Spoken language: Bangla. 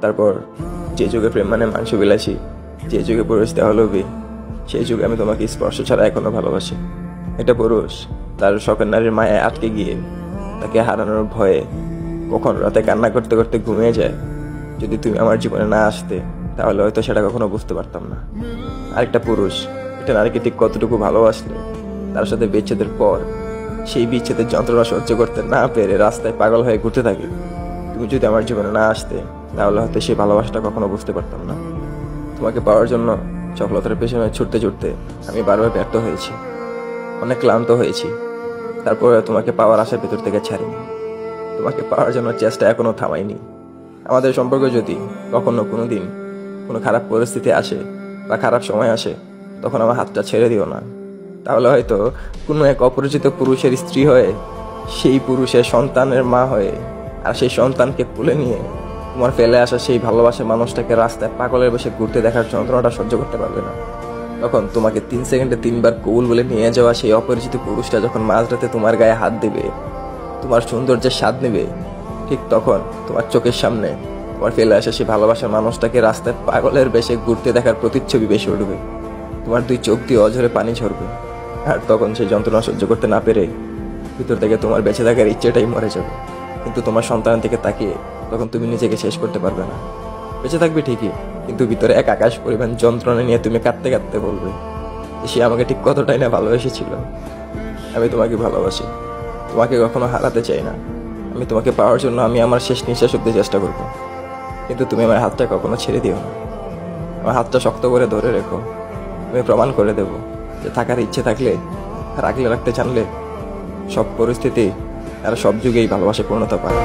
তারপর যে যুগে প্রেম মানে মাংস বিলাসী, যে যুগে পুরুষ দেহলোভী, সেই যুগে আমি তোমাকে স্পর্শ ছাড়া এখনো ভালোবাসি। এটা পুরুষ তার শখের নারীর মায়ায় আটকে গিয়ে তাকে হারানোর ভয়ে কখন রাতে কান্না করতে করতে ঘুমিয়ে যায়। যদি তুমি আমার জীবনে না আসতে তাহলে হয়তো সেটা কখনো বুঝতে পারতাম না। আরেকটা পুরুষ এটা নারীকে ঠিক কতটুকু ভালোবাসলে তার সাথে বিচ্ছেদের পর সেই বিচ্ছেদের যন্ত্রণা সহ্য করতে না পেরে রাস্তায় পাগল হয়ে ঘুরতে থাকে। তুমি যদি আমার জীবনে না আসতে তাহলে হয়তো সেই ভালোবাসাটা কখনো বুঝতে পারতাম না। তোমাকে পাওয়ার জন্য সফলতার পেছনে ছুটতে ছুটতে আমি বারবার ব্যর্থ হয়েছি, অনেক ক্লান্ত হয়েছি। তারপরে তোমাকে পাওয়ার আশা ভেতর থেকে ছাড়িনি, তোমাকে পাওয়ার জন্য চেষ্টা এখনো থামাইনি। আমাদের সম্পর্ক যদি কখনো কোনোদিন কোনো খারাপ পরিস্থিতি আসে বা খারাপ সময় আসে, তখন আমার হাতটা ছেড়ে দিও না। তাহলে হয়তো কোনো এক অপরিচিত পুরুষের স্ত্রী হয়ে, সেই পুরুষের সন্তানের মা হয়ে, আর সেই সন্তানকে কোলে নিয়ে তোমার ফেলে আসা সেই ভালোবাসার মানুষটাকে রাস্তায় পাগলের বসে ঘুরতে দেখার যন্ত্রণাটা সহ্য করতে পারবে না। তখন তোমাকে 3 সেকেন্ডে 3 বার কবুল বলে নিয়ে যাওয়া সেই অপরিচিত পুরুষটা যখন মাঝরাতে তোমার গায়ে হাত দেবে, তোমার সৌন্দর্যের স্বাদ নেবে, ঠিক তখন তোমার চোখের সামনে তোমার ফেলে আসা সেই ভালোবাসার মানুষটাকে রাস্তায় পাগলের বেশে ঘুরতে দেখার প্রতিচ্ছবি বেশি উঠবে। তোমার 2 চোখ দিয়ে অঝরে পানি ঝরবে। আর তখন সেই যন্ত্রণা সহ্য করতে না পেরে ভিতর থেকে তোমার বেঁচে থাকার ইচ্ছেটাই মরে যাবে। কিন্তু তোমার সন্তানের দিকে তাকিয়ে তখন তুমি নিজেকে শেষ করতে পারবে না। বেঁচে থাকবে ঠিকই, কিন্তু ভিতরে এক আকাশ পরিমাণ যন্ত্রণা নিয়ে তুমি কাঁদতে কাঁদতে বলবে সে আমাকে ঠিক কতটাই না ভালোবেসেছিল। আমি তোমাকে ভালোবাসি, তোমাকে কখনো হারাতে চাই না। আমি তোমাকে পাওয়ার জন্য আমি আমার শেষ নিঃশ্বাস অব্দি চেষ্টা করব, কিন্তু তুমি আমার হাতটা কখনো ছেড়ে দিও না। আমার হাতটা শক্ত করে ধরে রেখো। আমি প্রমাণ করে দেব যে থাকার ইচ্ছে থাকলে আর আগলে রাখতে জানলে সব পরিস্থিতি আর সব যুগেই ভালোবাসা পূর্ণতা পায়।